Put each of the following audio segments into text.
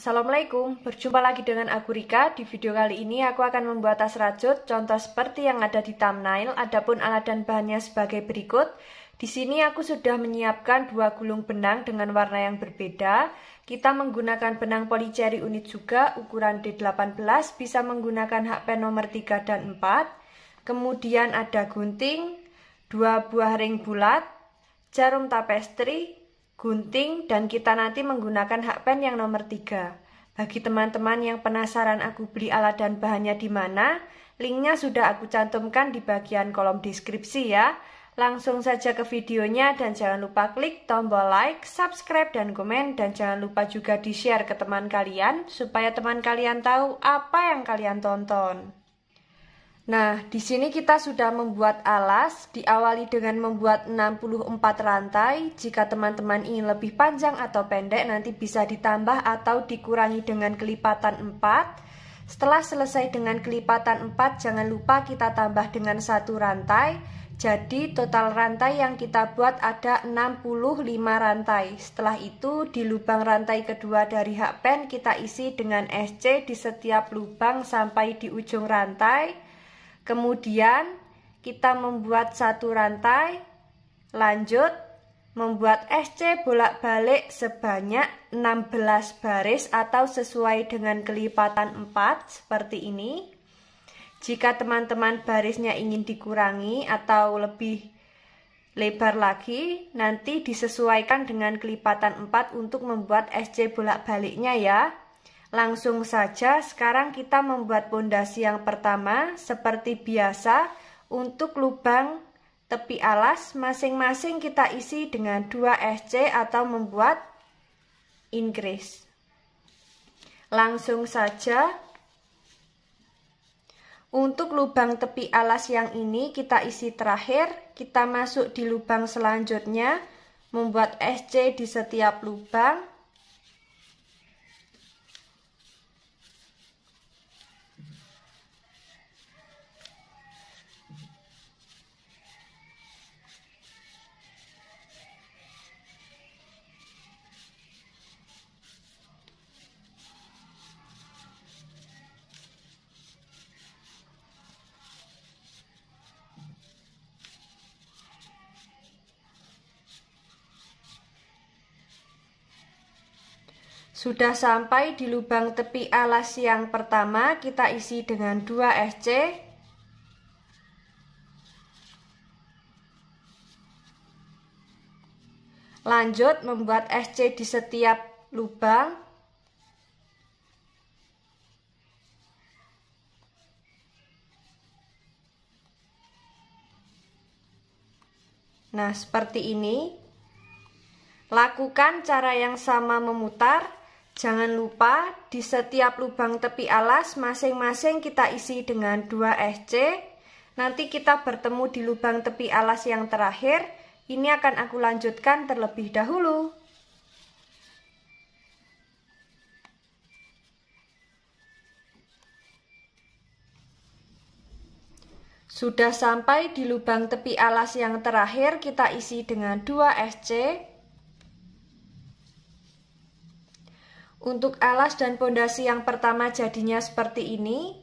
Assalamualaikum, berjumpa lagi dengan aku Rika. Di video kali ini aku akan membuat tas rajut, contoh seperti yang ada di thumbnail. Adapun alat dan bahannya sebagai berikut. Di sini aku sudah menyiapkan 2 gulung benang dengan warna yang berbeda. Kita menggunakan benang polycherry unit juga, ukuran D18, bisa menggunakan hakpen nomor 3 dan 4. Kemudian ada gunting, 2 buah ring bulat, jarum tapestri, gunting, dan kita nanti menggunakan hakpen yang nomor 3. Bagi teman-teman yang penasaran aku beli alat dan bahannya di mana, linknya sudah aku cantumkan di bagian kolom deskripsi ya. Langsung saja ke videonya dan jangan lupa klik tombol like, subscribe, dan komen, dan jangan lupa juga di-share ke teman kalian supaya teman kalian tahu apa yang kalian tonton. Nah, di sini kita sudah membuat alas, diawali dengan membuat 64 rantai. Jika teman-teman ingin lebih panjang atau pendek, nanti bisa ditambah atau dikurangi dengan kelipatan 4. Setelah selesai dengan kelipatan 4, jangan lupa kita tambah dengan 1 rantai. Jadi total rantai yang kita buat ada 65 rantai. Setelah itu di lubang rantai kedua dari hakpen kita isi dengan SC di setiap lubang sampai di ujung rantai. Kemudian kita membuat 1 rantai, lanjut membuat SC bolak-balik sebanyak 16 baris atau sesuai dengan kelipatan 4 seperti ini. Jika teman-teman barisnya ingin dikurangi atau lebih lebar lagi, nanti disesuaikan dengan kelipatan 4 untuk membuat SC bolak-baliknya ya. Langsung saja sekarang kita membuat pondasi yang pertama. Seperti biasa, untuk lubang tepi alas masing-masing kita isi dengan 2 SC atau membuat increase. Langsung saja untuk lubang tepi alas yang ini kita isi terakhir. Kita masuk di lubang selanjutnya, membuat SC di setiap lubang. Sudah sampai di lubang tepi alas yang pertama, kita isi dengan 2 SC. Lanjut membuat SC di setiap lubang. Nah, seperti ini. Lakukan cara yang sama memutar. Jangan lupa di setiap lubang tepi alas masing-masing kita isi dengan 2 SC. Nanti kita bertemu di lubang tepi alas yang terakhir. Ini akan aku lanjutkan terlebih dahulu. Sudah sampai di lubang tepi alas yang terakhir, kita isi dengan 2 SC. Untuk alas dan pondasi yang pertama jadinya seperti ini.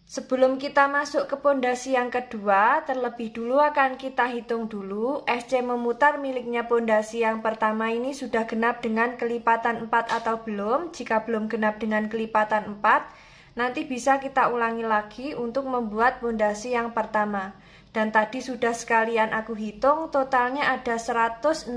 Sebelum kita masuk ke pondasi yang kedua, terlebih dulu akan kita hitung dulu SC memutar miliknya pondasi yang pertama ini sudah genap dengan kelipatan 4 atau belum. Jika belum genap dengan kelipatan 4, nanti bisa kita ulangi lagi untuk membuat pondasi yang pertama. Dan tadi sudah sekalian aku hitung, totalnya ada 160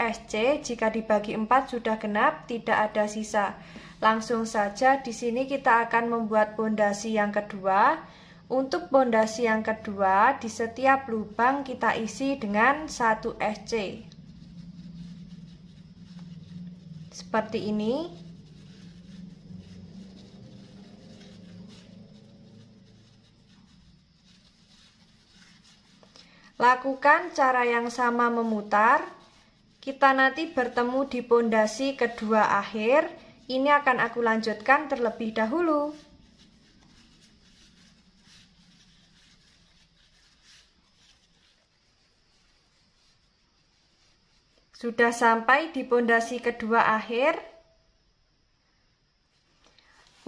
SC. Jika dibagi 4 sudah genap, tidak ada sisa. Langsung saja di sini kita akan membuat pondasi yang kedua. Untuk pondasi yang kedua, di setiap lubang kita isi dengan 1 SC. Seperti ini. Lakukan cara yang sama memutar. Kita nanti bertemu di pondasi kedua akhir. Ini akan aku lanjutkan terlebih dahulu. Sudah sampai di pondasi kedua akhir.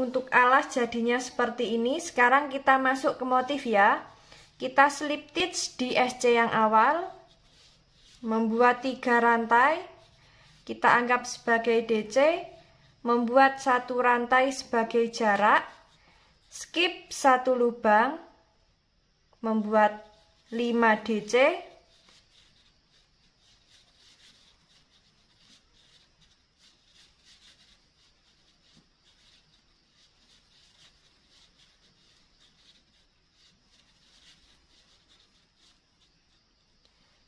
Untuk alas jadinya seperti ini. Sekarang kita masuk ke motif ya. Kita slip stitch di SC yang awal, membuat 3 rantai, kita anggap sebagai DC, membuat 1 rantai sebagai jarak, skip 1 lubang, membuat 5 DC,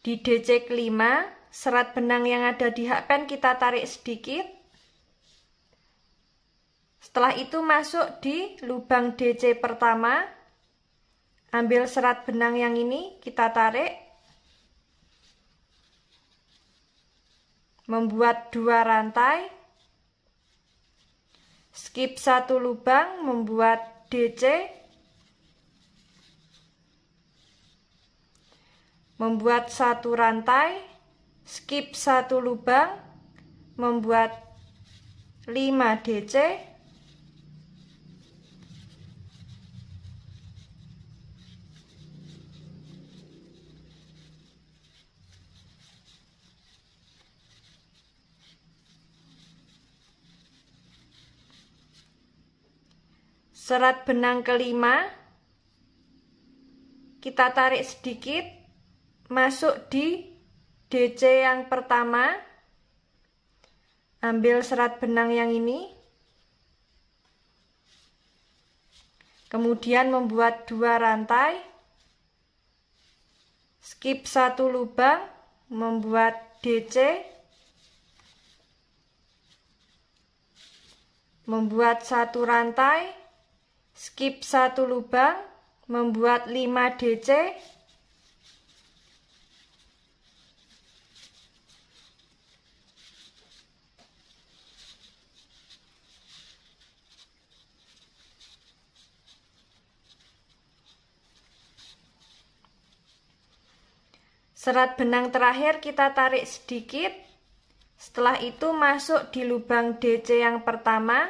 di DC kelima, serat benang yang ada di hakpen kita tarik sedikit. Setelah itu masuk di lubang DC pertama, ambil serat benang yang ini, kita tarik, membuat 2 rantai, skip 1 lubang, membuat DC, membuat 1 rantai, skip 1 lubang, membuat 5 DC, serat benang kelima kita tarik sedikit, masuk di DC yang pertama, ambil serat benang yang ini, kemudian membuat 2 rantai, skip 1 lubang, membuat DC, membuat 1 rantai, skip 1 lubang, membuat 5 DC, serat benang terakhir kita tarik sedikit. Setelah itu masuk di lubang DC yang pertama,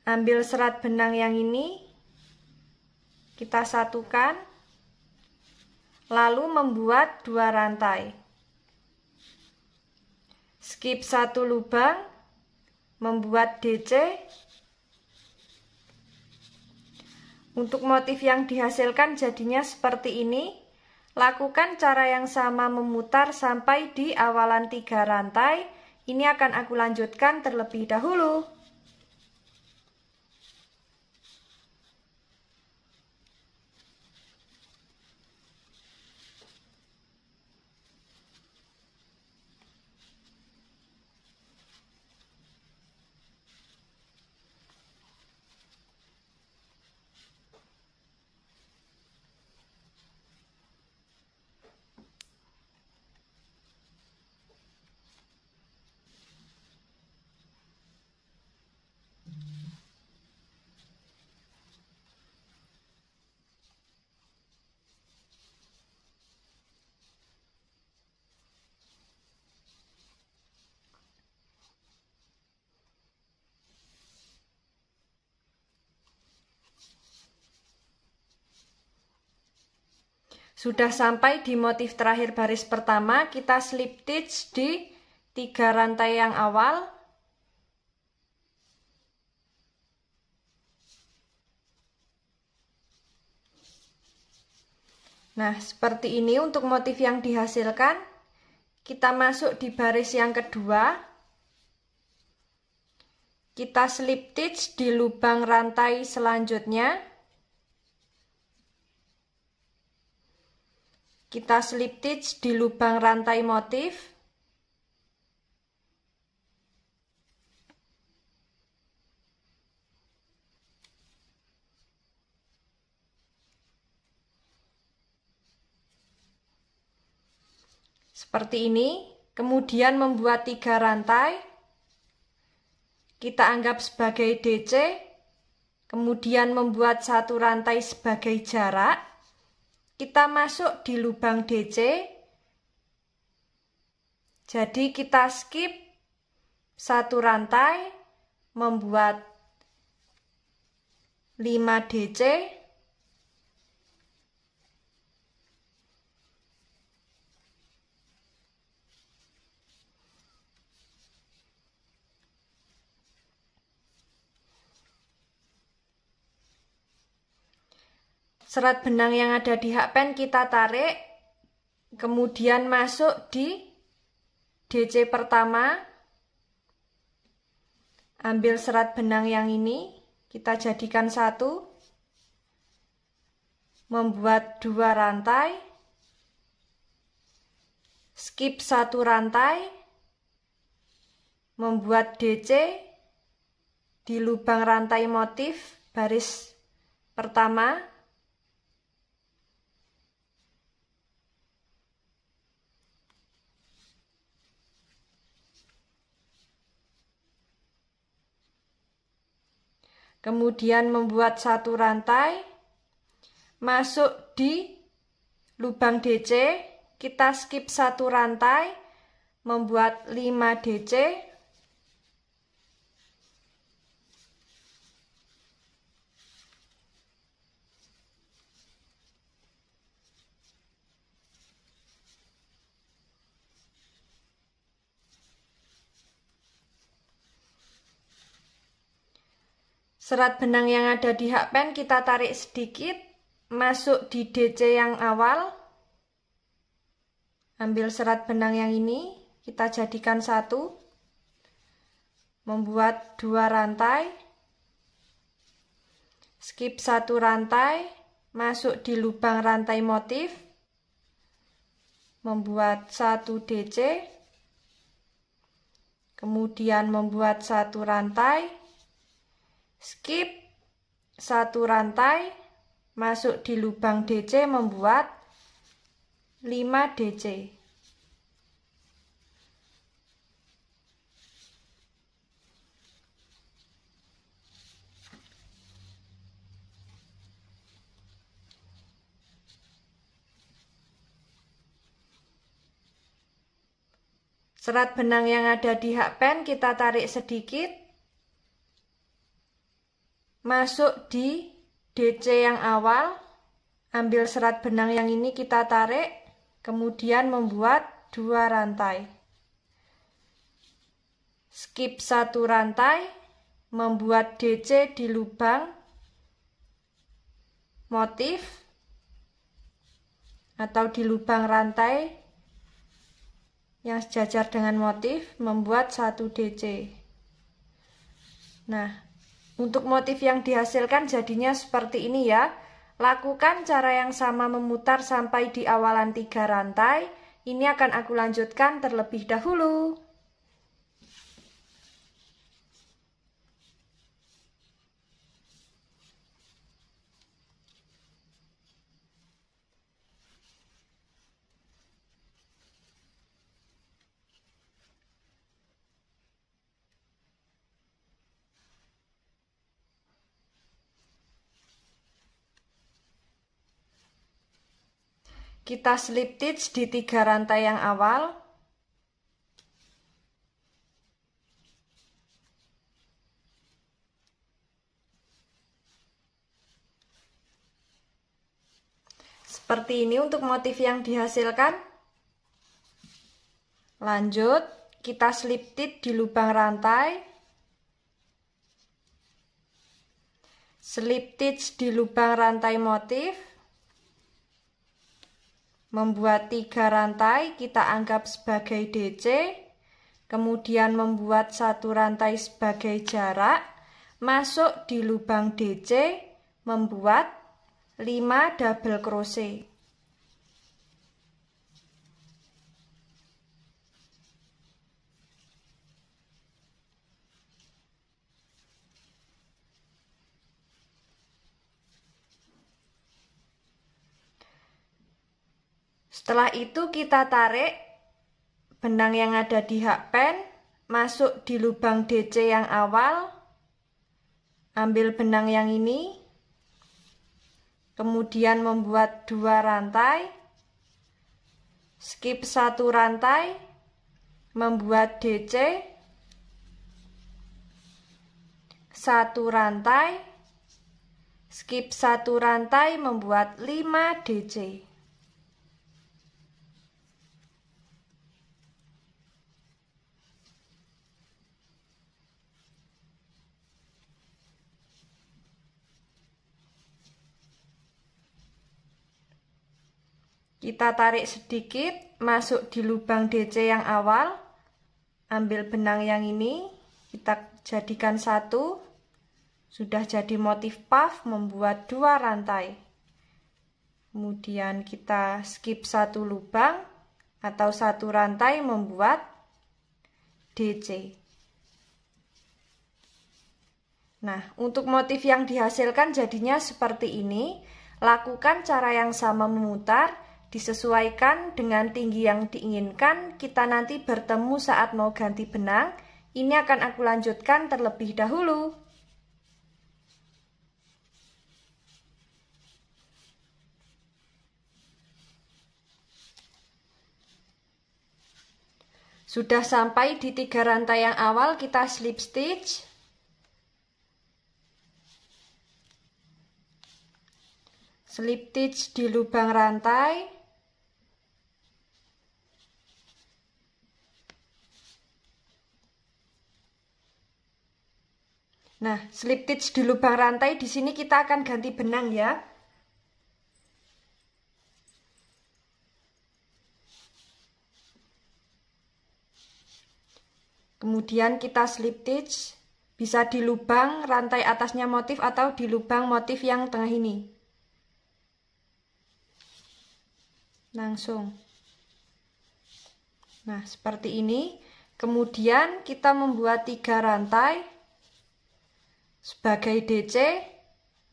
ambil serat benang yang ini, kita satukan, lalu membuat 2 rantai, skip 1 lubang, membuat DC. Untuk motif yang dihasilkan jadinya seperti ini. Lakukan cara yang sama memutar sampai di awalan 3 rantai. Ini akan aku lanjutkan terlebih dahulu. Sudah sampai di motif terakhir baris pertama, kita slip stitch di 3 rantai yang awal. Nah, seperti ini untuk motif yang dihasilkan. Kita masuk di baris yang kedua. Kita slip stitch di lubang rantai selanjutnya. Kita slip stitch di lubang rantai motif. Seperti ini. Kemudian membuat 3 rantai. Kita anggap sebagai DC. Kemudian membuat 1 rantai sebagai jarak. Kita masuk di lubang DC, jadi kita skip 1 rantai, membuat 5 DC, serat benang yang ada di hakpen kita tarik, kemudian masuk di DC pertama, ambil serat benang yang ini, kita jadikan satu, membuat 2 rantai, skip 1 rantai, membuat DC di lubang rantai motif baris pertama, kemudian membuat 1 rantai, masuk di lubang DC, kita skip 1 rantai, membuat 5 DC, serat benang yang ada di hakpen kita tarik sedikit, masuk di DC yang awal, ambil serat benang yang ini, kita jadikan satu, membuat 2 rantai, skip 1 rantai, masuk di lubang rantai motif, membuat 1 DC, kemudian membuat 1 rantai, skip 1 rantai, masuk di lubang DC, membuat 5 DC. Serat benang yang ada di hakpen kita tarik sedikit, masuk di DC yang awal, ambil serat benang yang ini kita tarik, kemudian membuat 2 rantai, skip 1 rantai, membuat DC di lubang motif atau di lubang rantai yang sejajar dengan motif, membuat 1 DC. Nah, untuk motif yang dihasilkan jadinya seperti ini ya. Lakukan cara yang sama memutar sampai di awalan 3 rantai. Ini akan aku lanjutkan terlebih dahulu. Kita slip stitch di 3 rantai yang awal. Seperti ini untuk motif yang dihasilkan. Lanjut, kita slip stitch di lubang rantai. Slip stitch di lubang rantai motif. Membuat 3 rantai, kita anggap sebagai DC, kemudian membuat 1 rantai sebagai jarak, masuk di lubang DC, membuat 5 double crochet. Setelah itu kita tarik benang yang ada di hakpen, masuk di lubang DC yang awal, ambil benang yang ini, kemudian membuat 2 rantai, skip 1 rantai, membuat DC, 1 rantai, skip satu rantai membuat 5 DC. Kita tarik sedikit, masuk di lubang DC yang awal, ambil benang yang ini, kita jadikan satu, sudah jadi motif puff, membuat 2 rantai. Kemudian kita skip satu lubang atau satu rantai membuat DC. Nah, untuk motif yang dihasilkan jadinya seperti ini. Lakukan cara yang sama memutar, disesuaikan dengan tinggi yang diinginkan. Kita nanti bertemu saat mau ganti benang. Ini akan aku lanjutkan terlebih dahulu. Sudah sampai di 3 rantai yang awal, kita slip stitch. Slip stitch di lubang rantai. Nah, slip stitch di lubang rantai, di sini kita akan ganti benang ya. Kemudian kita slip stitch, bisa di lubang rantai atasnya motif atau di lubang motif yang tengah ini. Langsung. Nah, seperti ini. Kemudian kita membuat 3 rantai. Sebagai DC,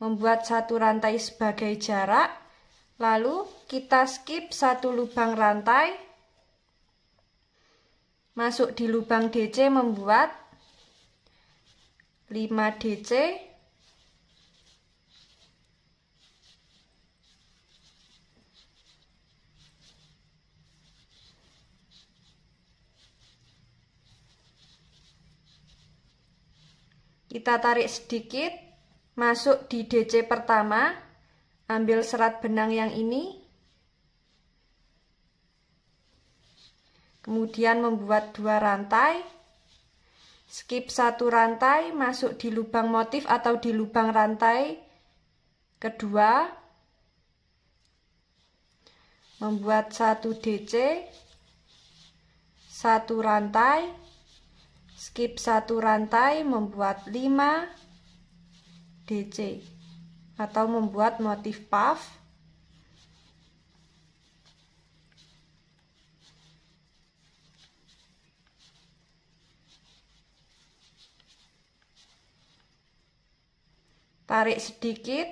membuat 1 rantai sebagai jarak, lalu kita skip 1 lubang rantai, masuk di lubang DC membuat 5 DC, kita tarik sedikit, masuk di DC pertama, ambil serat benang yang ini, kemudian membuat 2 rantai, skip 1 rantai, masuk di lubang motif atau di lubang rantai kedua, membuat 1 DC, 1 rantai, skip 1 rantai, membuat 5 DC atau membuat motif puff. Tarik sedikit,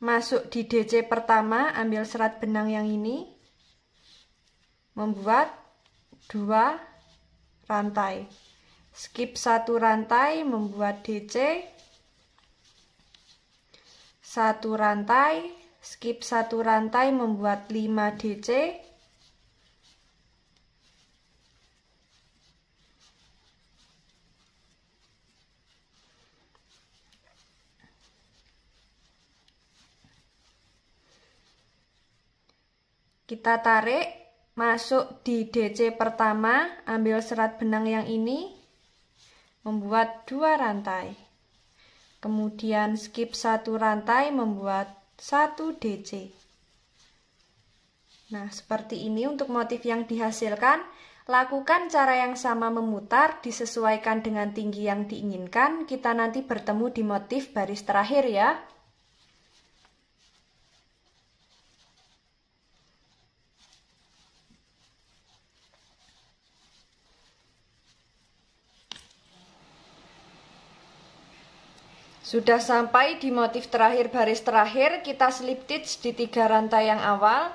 masuk di DC pertama, ambil serat benang yang ini, membuat 2 rantai. Skip 1 rantai, membuat DC, 1 rantai, skip 1 rantai, membuat 5 DC, kita tarik, masuk di DC pertama, ambil serat benang yang ini, membuat 2 rantai, kemudian skip 1 rantai, membuat 1 DC. Nah, seperti ini untuk motif yang dihasilkan. Lakukan cara yang sama memutar, disesuaikan dengan tinggi yang diinginkan. Kita nanti bertemu di motif baris terakhir ya. Sudah sampai di motif terakhir baris terakhir, kita slip stitch di 3 rantai yang awal,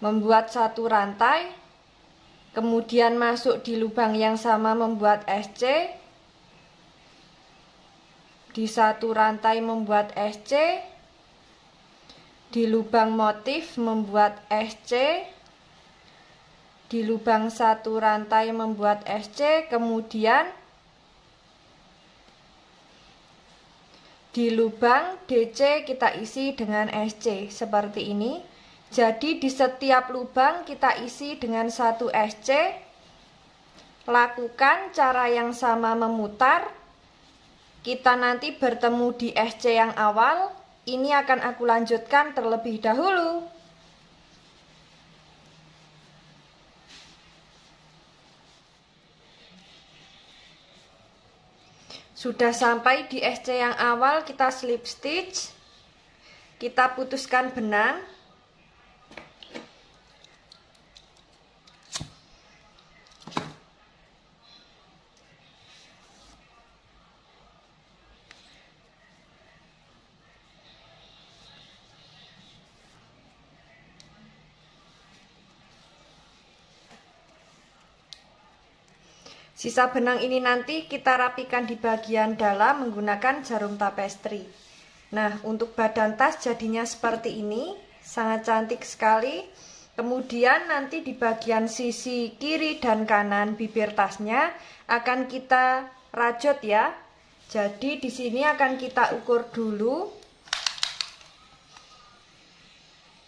membuat 1 rantai, kemudian masuk di lubang yang sama membuat SC, di 1 rantai membuat SC, di lubang motif membuat SC, di lubang 1 rantai membuat SC, kemudian Di lubang DC kita isi dengan SC seperti ini. Jadi di setiap lubang kita isi dengan 1 SC. Lakukan cara yang sama memutar. Kita nanti bertemu di SC yang awal. Ini akan aku lanjutkan terlebih dahulu. Sudah sampai di SC yang awal, kita slip stitch. Kita putuskan benang. Sisa benang ini nanti kita rapikan di bagian dalam menggunakan jarum tapestri. Nah, untuk badan tas jadinya seperti ini, sangat cantik sekali. Kemudian nanti di bagian sisi kiri dan kanan bibir tasnya akan kita rajut ya. Jadi di sini akan kita ukur dulu.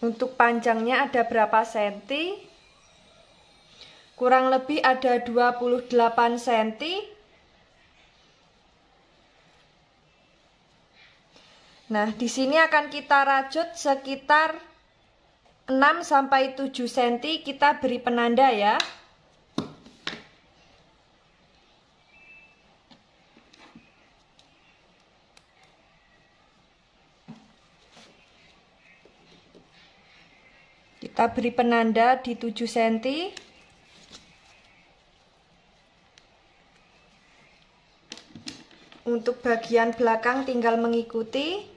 Untuk panjangnya ada berapa senti? Kurang lebih ada 28 cm. Nah, di sini akan kita rajut sekitar 6 sampai 7 cm, kita beri penanda ya. Kita beri penanda di 7 cm. Untuk bagian belakang tinggal mengikuti.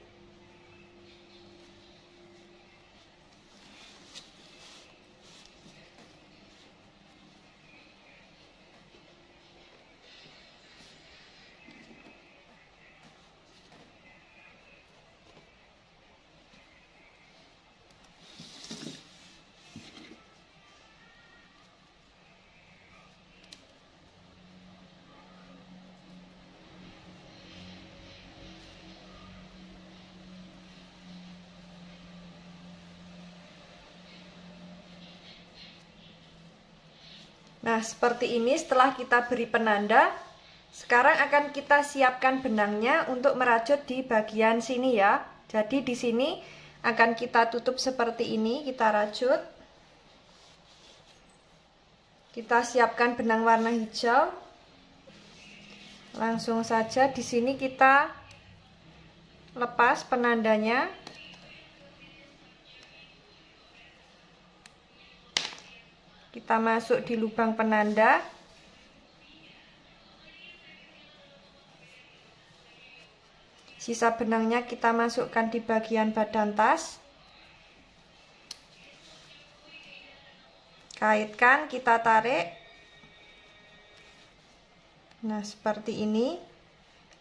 Nah, seperti ini setelah kita beri penanda. Sekarang akan kita siapkan benangnya untuk merajut di bagian sini ya. Jadi di sini akan kita tutup seperti ini, kita rajut. Kita siapkan benang warna hijau. Langsung saja di sini kita lepas penandanya. Kita masuk di lubang penanda. Sisa benangnya kita masukkan di bagian badan tas. Kaitkan, kita tarik. Nah, seperti ini.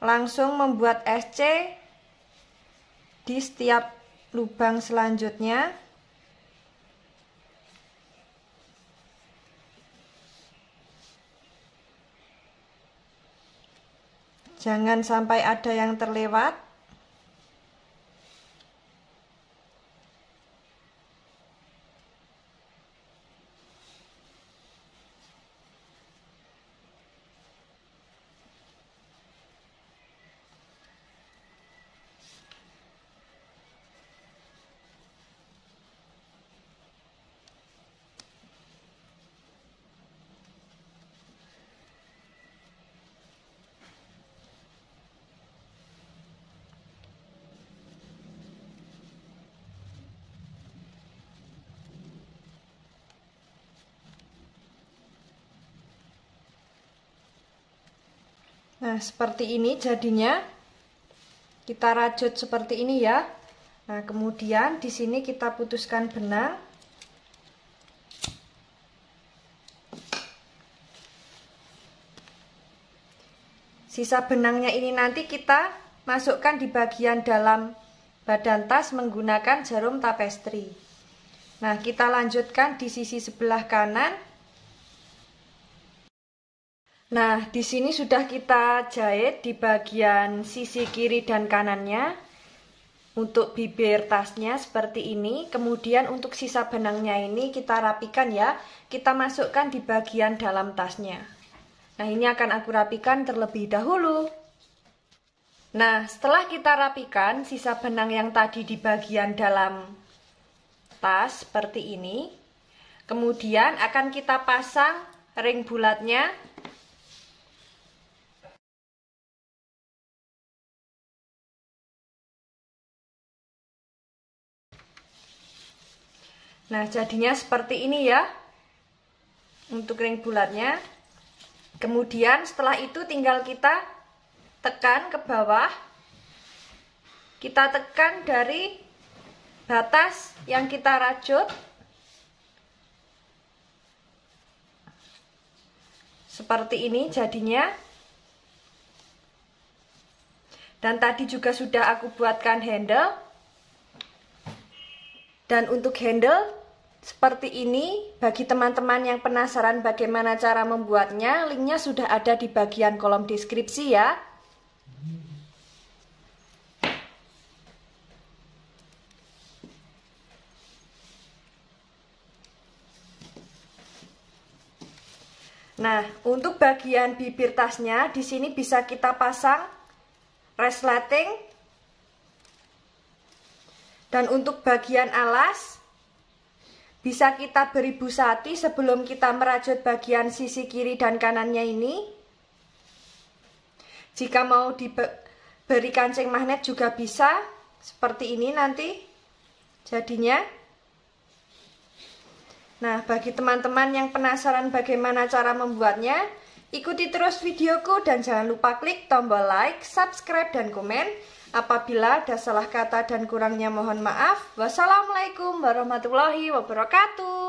Langsung membuat SC di setiap lubang selanjutnya. Jangan sampai ada yang terlewat. Nah, seperti ini jadinya. Kita rajut seperti ini ya. Nah, kemudian di sini kita putuskan benang. Sisa benangnya ini nanti kita masukkan di bagian dalam badan tas menggunakan jarum tapestri. Nah, kita lanjutkan di sisi sebelah kanan. Nah, di sini sudah kita jahit di bagian sisi kiri dan kanannya untuk bibir tasnya seperti ini. Kemudian untuk sisa benangnya ini kita rapikan ya. Kita masukkan di bagian dalam tasnya. Nah, ini akan aku rapikan terlebih dahulu. Nah, setelah kita rapikan sisa benang yang tadi di bagian dalam tas seperti ini, kemudian akan kita pasang ring bulatnya. Nah, jadinya seperti ini ya untuk ring bulatnya. Kemudian setelah itu tinggal kita tekan ke bawah. Kita tekan dari batas yang kita rajut. Seperti ini jadinya. Dan tadi juga sudah aku buatkan handle. Dan untuk handle seperti ini, bagi teman-teman yang penasaran bagaimana cara membuatnya, linknya sudah ada di bagian kolom deskripsi ya. Nah, untuk bagian bibir tasnya, di sini bisa kita pasang resleting. Dan untuk bagian alas, bisa kita beri busati sebelum kita merajut bagian sisi kiri dan kanannya ini. Jika mau diberi kancing magnet juga bisa, seperti ini nanti jadinya. Nah, bagi teman-teman yang penasaran bagaimana cara membuatnya, ikuti terus videoku dan jangan lupa klik tombol like, subscribe, dan komen. Apabila ada salah kata dan kurangnya mohon maaf. Wassalamualaikum warahmatullahi wabarakatuh.